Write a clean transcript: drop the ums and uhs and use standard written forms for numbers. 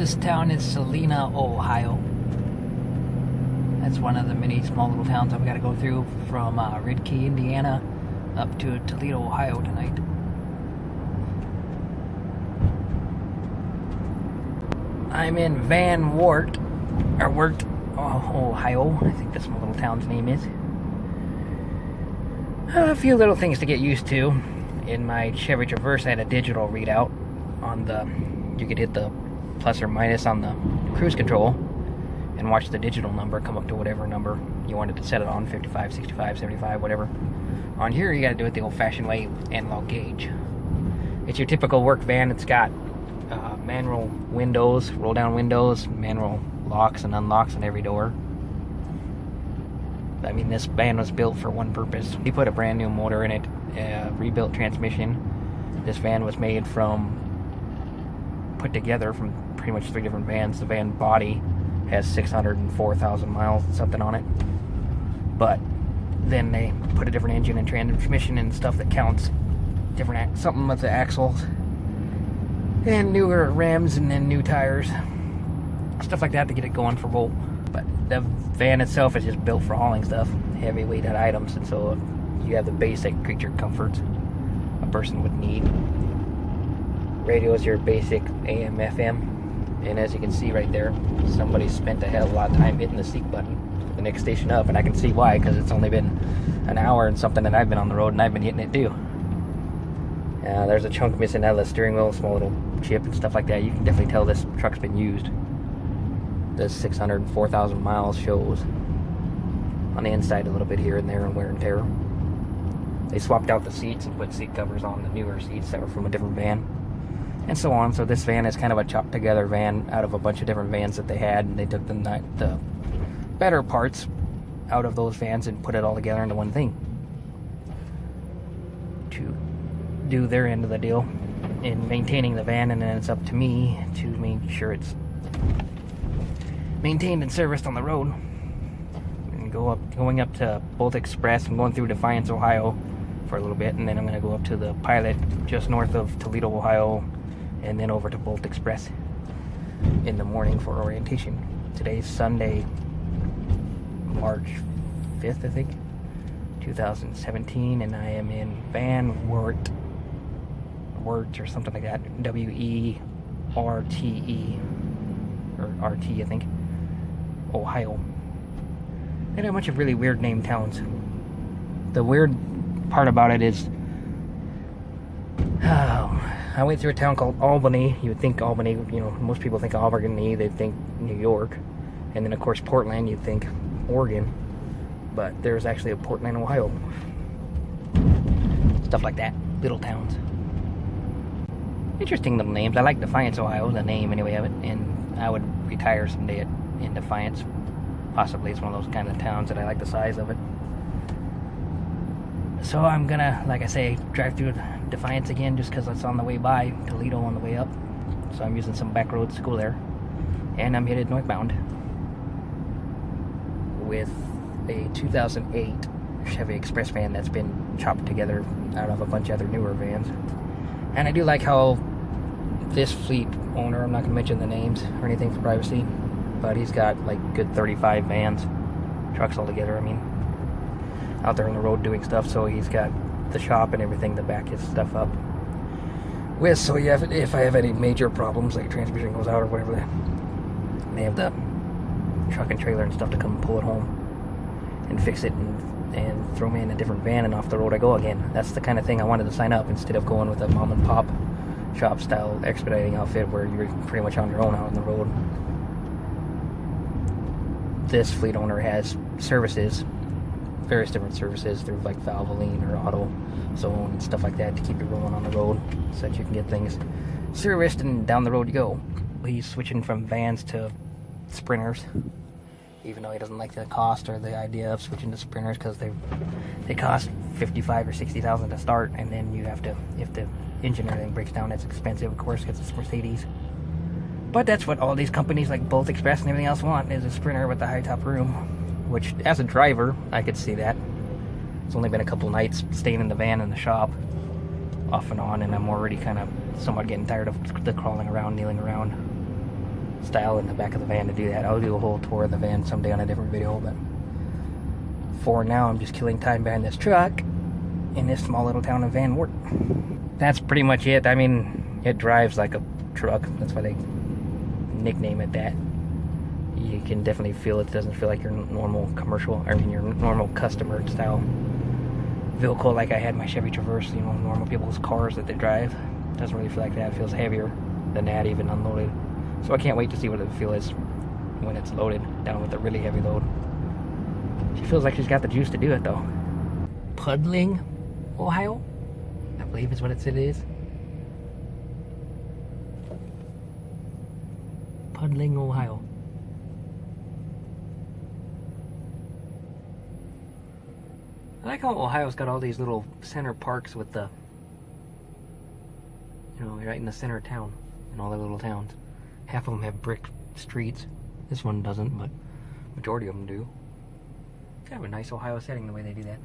This town is Toledo, Ohio. That's one of the many small little towns I've got to go through from Red Key, Indiana, up to Toledo, Ohio tonight. I'm in Wert Ohio. I think that's my little town's name is. A few little things to get used to. In my Chevy Traverse, I had a digital readout on the. You could hit the plus or minus on the cruise control and watch the digital number come up to whatever number you wanted to set it on, 55, 65, 75, whatever. On here, you got to do it the old-fashioned way, analog gauge. It's your typical work van. It's got manual windows, roll-down windows, manual locks and unlocks on every door. I mean, this van was built for one purpose. He put a brand new motor in it, rebuilt transmission. This van was put together from pretty much 3 different vans. The van body has 604,000 miles and something on it. But then they put a different engine and transmission and stuff that counts different, something with the axles. And newer rims and then new tires. Stuff like that to get it going for Volt. But the van itself is just built for hauling stuff, heavy-weighted items, and so you have the basic creature comforts a person would need. Radio is your basic AM, FM, and as you can see right there, somebody spent a hell of a lot of time hitting the seek button for the next station up, and I can see why, because it's only been an hour and something that I've been on the road, and I've been hitting it too. There's a chunk missing out of the steering wheel, small little chip and stuff like that. You can definitely tell this truck's been used. The 604,000 miles shows on the inside a little bit here and there and wear and tear. They swapped out the seats and put seat covers on the newer seats that were from a different van, and so on. So this van is kind of a chopped together van out of a bunch of different vans that they had, and they took the better parts out of those vans and put it all together into one thing to do their end of the deal in maintaining the van, and then it's up to me to make sure it's maintained and serviced on the road. And going up to Bolt Express. I'm going through Defiance, Ohio for a little bit, and then I'm going to go up to the Pilot just north of Toledo, Ohio, and then over to Bolt Express in the morning for orientation. Today's Sunday, March 5th, I think, 2017, and I am in Wert or something like that, W-E-R-T-E, or R-T, I think, Ohio. They have a bunch of really weird named towns. The weird part about it is, I went through a town called Albany. You would think Albany, most people think Albany, they think New York. And then, of course, Portland, you'd think Oregon. But there's actually a Portland, Ohio. Stuff like that. Little towns. Interesting little names. I like Defiance, Ohio, the name anyway of it. And I would retire someday in Defiance. Possibly. It's one of those kind of towns that I like the size of it. So I'm gonna, like I say, drive through Defiance again just because it's on the way by, Toledo on the way up. So I'm using some back roads to go there. And I'm headed northbound with a 2008 Chevy Express van that's been chopped together out of a bunch of other newer vans. And I do like how this fleet owner, I'm not going to mention the names or anything for privacy, but he's got like good 35 vans, trucks all together, I mean, out there on the road doing stuff. So he's got the shop and everything to back his stuff up with. So yeah, if I have any major problems, like transmission goes out or whatever, they have the truck and trailer and stuff to come and pull it home and fix it and throw me in a different van, and off the road I go again. That's the kind of thing I wanted to sign up, instead of going with a mom and pop shop style expediting outfit where you're pretty much on your own out on the road. This fleet owner has services, various different services through like Valvoline or Auto Zone and stuff like that to keep you rolling on the road so that you can get things serviced and down the road you go. He's switching from vans to Sprinters, even though he doesn't like the cost or the idea of switching to Sprinters, because they cost $55,000 or $60,000 to start, and then if the engine or everything breaks down, it's expensive, of course, because it's Mercedes. But that's what all these companies like Bolt Express and everything else want, is a Sprinter with a high top room, which as a driver I could see that. It's only been a couple nights staying in the van in the shop off and on, and I'm already kind of somewhat getting tired of the crawling around, kneeling around. style in the back of the van to do that. I'll do a whole tour of the van someday on a different video, but for now I'm just killing time behind this truck in this small little town of Van Wert. That's pretty much it. I mean, it drives like a truck. That's why they nickname it that. You can definitely feel it doesn't feel like your normal commercial, I mean your normal customer style vehicle like I had my Chevy Traverse, you know, normal people's cars that they drive. Doesn't really feel like that. It feels heavier than that even unloaded. So I can't wait to see what the feel is when it's loaded down with a really heavy load. She feels like she's got the juice to do it though. Puddling, Ohio? I believe is what it is. Puddling, Ohio. I like how Ohio's got all these little center parks with the, you know, right in the center of town, in all the little towns. Half of them have brick streets. This one doesn't, but majority of them do. Kind of a nice Ohio setting the way they do that.